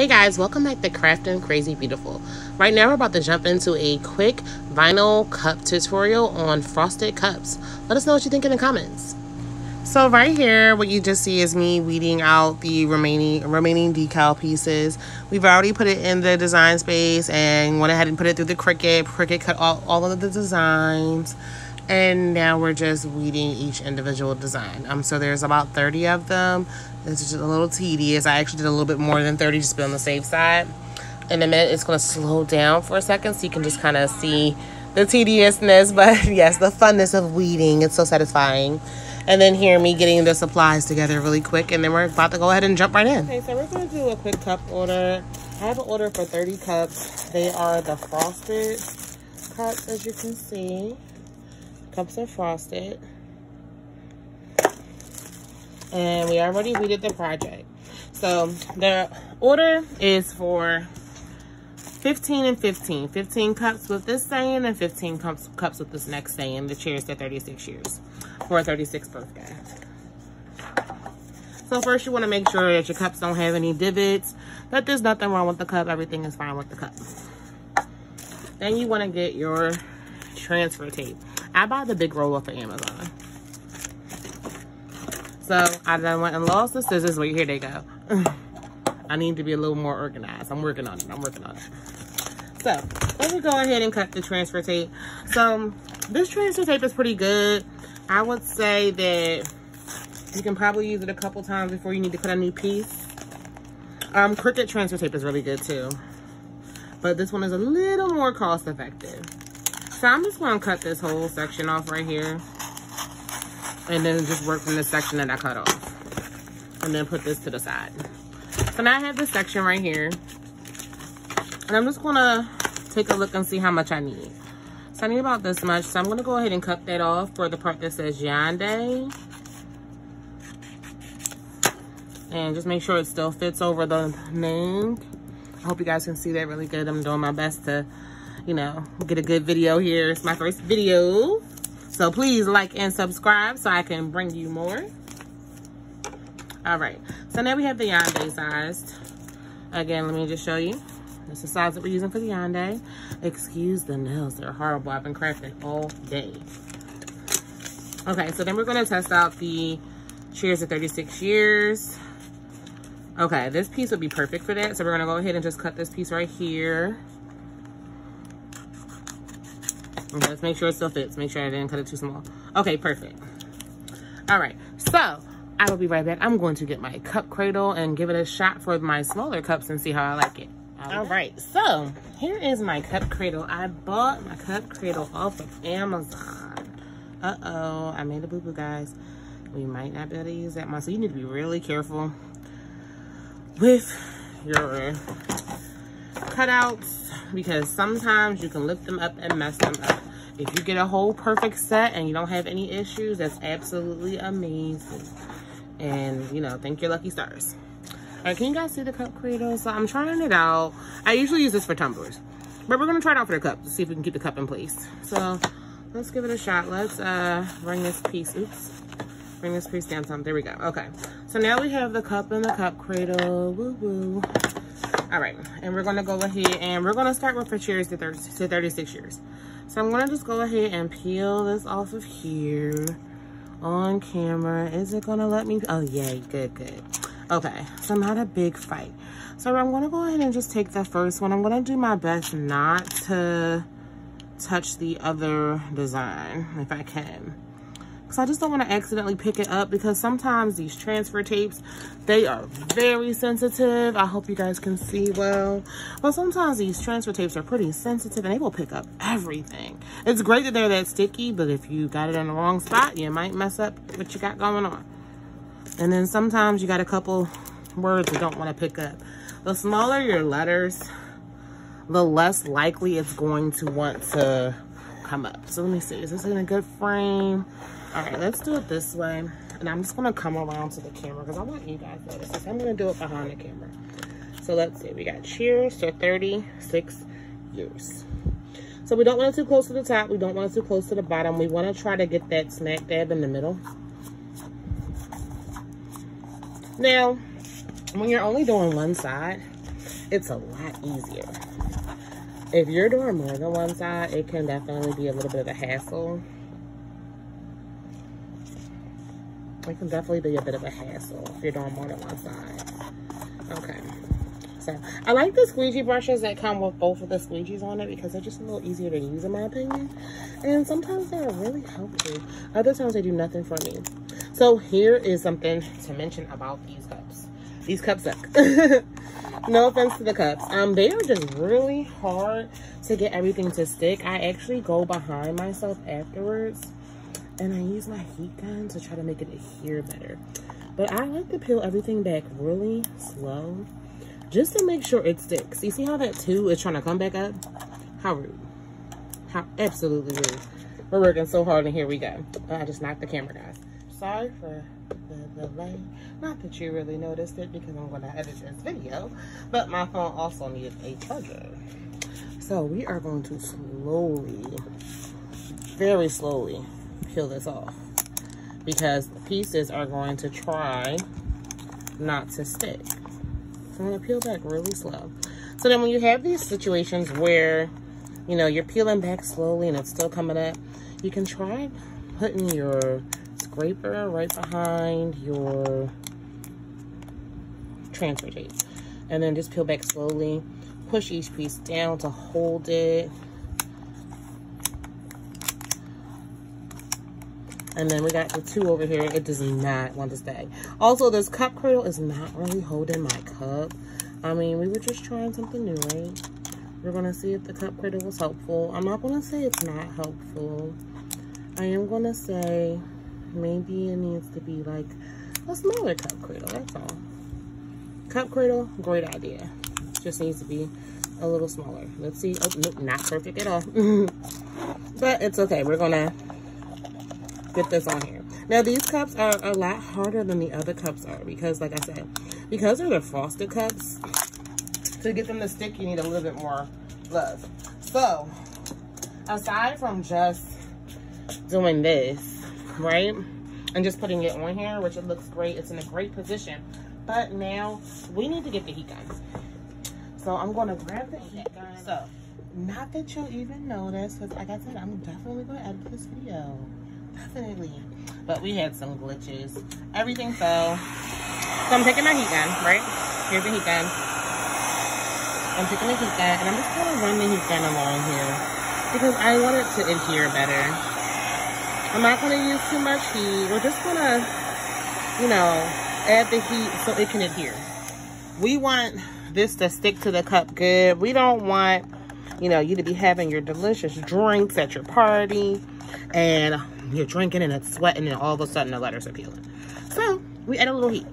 Hey guys, welcome back to Crafting Crazy Beautiful. Right now we're about to jump into a quick vinyl cup tutorial on frosted cups. Let us know what you think in the comments. So right here, what you just see is me weeding out the remaining decal pieces. We've already put it in the design space and went ahead and put it through the Cricut. Cricut cut all of the designs. And now we're just weeding each individual design. So there's about 30 of them. It's just a little tedious. I actually did a little bit more than 30 just to be on the safe side. In a minute, it's going to slow down for a second so you can just kind of see the tediousness. But yes, the funness of weeding. It's so satisfying. And then hear me getting the supplies together really quick. And then we're about to go ahead and jump right in. Okay, so we're going to do a quick cup order. I have an order for 30 cups. They are the frosted cups, as you can see. Cups are frosted. And we already weeded the project. So the order is for 15 and 15. 15 cups with this saying and 15 cups with this next saying. The cheers to 36 years for a 36th birthday. So first you want to make sure that your cups don't have any divots, that there's nothing wrong with the cup, everything is fine with the cup. Then you want to get your transfer tape. I bought the big roll off of Amazon. So I done went and lost the scissors. Wait, here they go. I need to be a little more organized. I'm working on it. So let me go ahead and cut the transfer tape. So this transfer tape is pretty good. I would say that you can probably use it a couple times before you need to cut a new piece. Cricut transfer tape is really good too. But this one is a little more cost effective. So I'm just going to cut this whole section off right here. And then just work from the section that I cut off. And then put this to the side. So now I have this section right here. And I'm just going to take a look and see how much I need. So I need about this much. So I'm going to go ahead and cut that off for the part that says Yande. And just make sure it still fits over the name. I hope you guys can see that really good. I'm doing my best to, you know, get a good video here. It's my first video. So please like and subscribe so I can bring you more. All right. So now we have the Yande sized. Again, let me just show you. This is the size that we're using for the Yande. Excuse the nails. They're horrible. I've been crafting all day. Okay. So then we're going to test out the cheers to 36 years. Okay. This piece would be perfect for that. So we're going to go ahead and just cut this piece right here. Okay, let's make sure it still fits. Make sure I didn't cut it too small. Okay, perfect. All right, so I will be right back. I'm going to get my cup cradle and give it a shot for my smaller cups and see how I like it. All right, so here is my cup cradle. I bought my cup cradle off of Amazon. Uh-oh, I made a boo-boo, guys. We might not be able to use that much, so you need to be really careful with your cutouts, because sometimes you can lift them up and mess them up. If you get a whole perfect set and you don't have any issues, that's absolutely amazing. And, you know, thank your lucky stars. All right, can you guys see the cup cradle? So I'm trying it out. I usually use this for tumblers, but we're going to try it out for the cup to see if we can keep the cup in place. So let's give it a shot. Let's bring this piece, bring this piece down some. There we go. Okay, so now we have the cup and the cup cradle. Woo woo. All right, and we're gonna go ahead and we're gonna start with for cheers to 36 years. So I'm gonna just go ahead and peel this off of here on camera. Is it gonna let me? Oh, yay, good. Okay, so not a big fight. So I'm gonna go ahead and just take the first one. I'm gonna do my best not to touch the other design if I can. Because I just don't want to accidentally pick it up, because sometimes these transfer tapes, they are very sensitive. I hope you guys can see well. But sometimes these transfer tapes are pretty sensitive and they will pick up everything. It's great that they're that sticky, but if you got it in the wrong spot, you might mess up what you got going on. And then sometimes you got a couple words you don't want to pick up. The smaller your letters, the less likely it's going to want to come up. So let me see, is this in a good frame? All right, let's do it this way. And I'm just gonna come around to the camera because I want you guys to notice this. I'm gonna do it behind the camera. So let's see, we got cheers to 36 years. So we don't want it too close to the top. We don't want it too close to the bottom. We wanna try to get that smack dab in the middle. Now, when you're only doing one side, it's a lot easier. If you're doing more than one side, it can definitely be a little bit of a hassle. It can definitely be a bit of a hassle if you're doing more than one side. Okay. So, I like the squeegee brushes that come with both of the squeegees on it because they're just a little easier to use in my opinion. And sometimes they're really helpful. Other times they do nothing for me. So, here is something to mention about these cups. These cups suck. No offense to the cups. They are just really hard to get everything to stick. I actually go behind myself afterwards and I use my heat gun to try to make it adhere better. But I like to peel everything back really slow just to make sure it sticks. You see how that 2 is trying to come back up? How rude. How absolutely rude. We're working so hard and here we go. I just knocked the camera, guys. Sorry for the delay. Not that you really noticed it because I'm going to edit this video, but my phone also needed a charger. So we are going to slowly, very slowly peel this off because the pieces are going to try not to stick. So I'm going to peel back really slow. So then when you have these situations where, you know, you're peeling back slowly and it's still coming up, you can try putting your scraper right behind your transfer tape and then just peel back slowly, push each piece down to hold it, and then we got the 2 over here. It does not want to stay. Also, this cup cradle is not really holding my cup. I mean, we were just trying something new, right? We're gonna see if the cup cradle was helpful. I'm not gonna say it's not helpful. I am gonna say maybe it needs to be like a smaller cup cradle, that's all. Cup cradle, great idea. Just needs to be a little smaller. Let's see. Oh, nope, not perfect at all. But it's okay. We're gonna get this on here. Now, these cups are a lot harder than the other cups are because, like I said, because they're the frosted cups, to get them to stick, you need a little bit more love. So, aside from just doing this, right, and just putting it on here, which it looks great, it's in a great position, but now we need to get the heat gun. So I'm going to grab the heat gun. So, not that you'll even notice, because like I said, I'm definitely going to edit this video. Definitely. But we had some glitches. Everything fell. So I'm taking my heat gun, right? Here's the heat gun. I'm taking the heat gun, and I'm just going to run the heat gun along here because I want it to adhere better. I'm not going to use too much heat. We're just going to, you know, add the heat so it can adhere. We want this to stick to the cup good. We don't want, you know, you to be having your delicious drinks at your party and you're drinking and it's sweating and all of a sudden the letters are peeling. So we add a little heat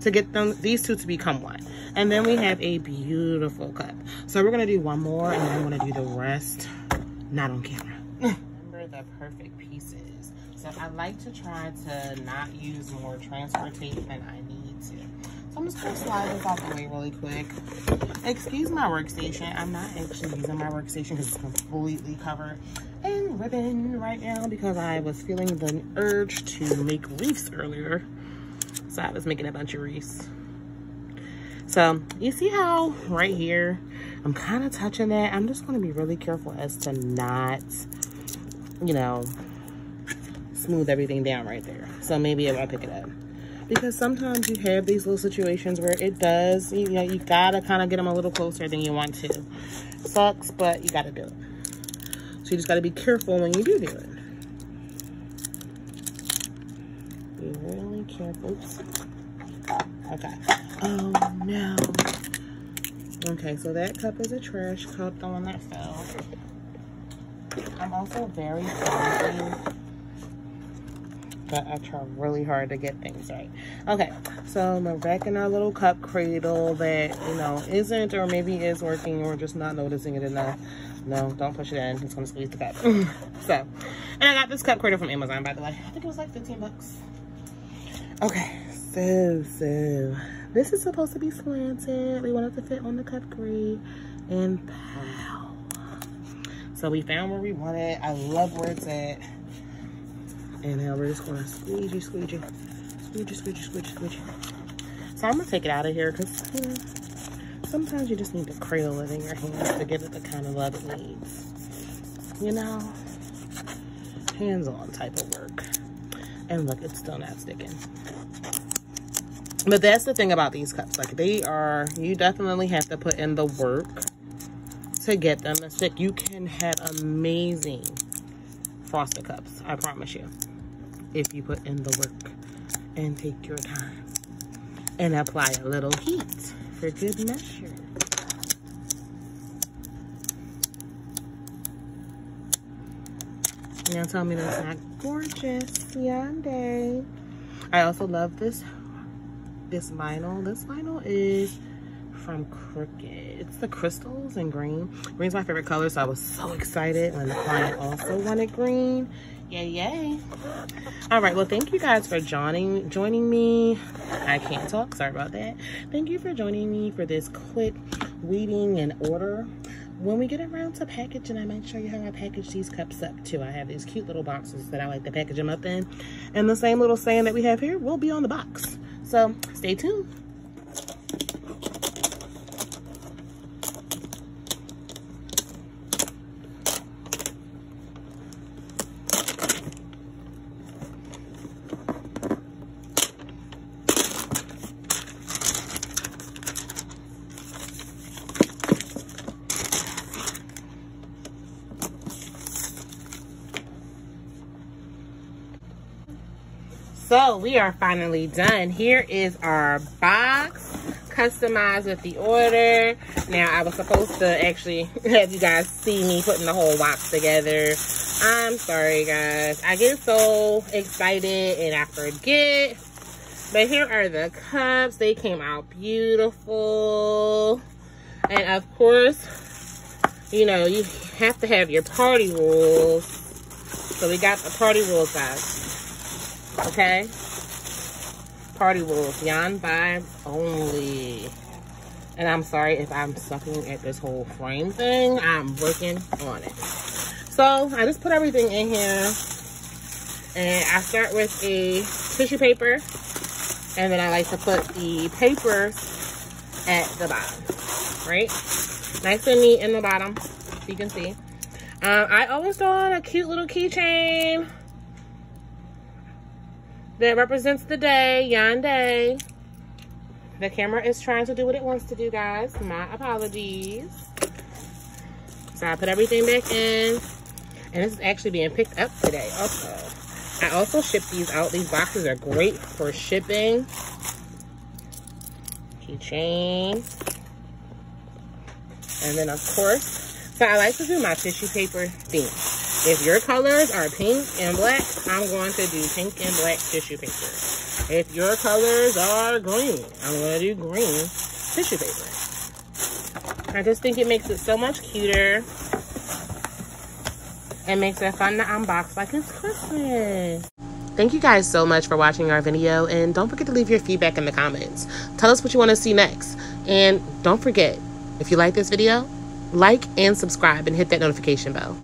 to get these two to become one. And then we have a beautiful cup. So we're going to do one more and then I'm going to do the rest not on camera. Remember the perfect pieces. So I like to try to not use more transfer tape than I need to. So I'm just going to slide this out the way really quick. Excuse my workstation. I'm not actually using my workstation because it's completely covered in ribbon right now because I was feeling the urge to make wreaths earlier. So I was making a bunch of wreaths. So you see how right here, I'm kind of touching that. I'm just going to be really careful as to not, you know, smooth everything down right there. So maybe if I pick it up. Because sometimes you have these little situations where it does, you know, you gotta kind of get them a little closer than you want to. Sucks, but you gotta do it. So you just gotta be careful when you do it. Be really careful. Oops. Okay. Oh no. Okay, so that cup is a trash cup, the one that fell. I'm also very clumsy, but I try really hard to get things right. Okay, so we're back in our little cup cradle that, you know, isn't or maybe is working and we're just not noticing it enough. No, don't push it in. It's gonna squeeze the cup. So, and I got this cup cradle from Amazon, by the way. I think it was like 15 bucks. Okay, so this is supposed to be slanted. We want it to fit on the cup grade, and pow. So we found where we want it. I love where it's at. And now we're just gonna squeegee. So I'm gonna take it out of here because, you know, sometimes you just need to cradle it in your hands to give it the kind of love it needs. You know? Hands-on type of work. And look, it's still not sticking. But that's the thing about these cups. Like, they are, you definitely have to put in the work to get them to stick. You can have amazing frosted cups, I promise you, if you put in the work and take your time and apply a little heat for good measure. Now tell me that's not gorgeous. Yande. I also love this vinyl. This vinyl is from Crooked. It's the crystals in green. Green's my favorite color, so I was so excited when the client also wanted green. Yay, yay. All right, well, thank you guys for joining me. I can't talk, sorry about that. Thank you for joining me for this quick reading and order. When we get around to packaging, I might show you how I package these cups up too. I have these cute little boxes that I like to package them up in. And the same little saying that we have here will be on the box. So stay tuned. So we are finally done. Here is our box, customized with the order. Now, I was supposed to actually have you guys see me putting the whole box together. I'm sorry, guys. I get so excited and I forget. But here are the cups. They came out beautiful. And of course, you know, you have to have your party rules. So we got the party rules, guys. Okay, party rules, Yan vibes only. And I'm sorry if I'm sucking at this whole frame thing. I'm working on it. So I just put everything in here, and I start with a tissue paper, and then I like to put the paper at the bottom, right? Nice and neat in the bottom, so you can see. I always throw on a cute little keychain that represents the day, Yan Day. The camera is trying to do what it wants to do, guys. My apologies. So I put everything back in. And this is actually being picked up today also. I also ship these out. These boxes are great for shipping. Keychain. And then, of course, so I like to do my tissue paper theme. If your colors are pink and black, I'm going to do pink and black tissue paper. If your colors are green, I'm going to do green tissue paper. I just think it makes it so much cuter. And makes it fun to unbox like it's Christmas. Thank you guys so much for watching our video. And don't forget to leave your feedback in the comments. Tell us what you want to see next. And don't forget, if you like this video, like and subscribe and hit that notification bell.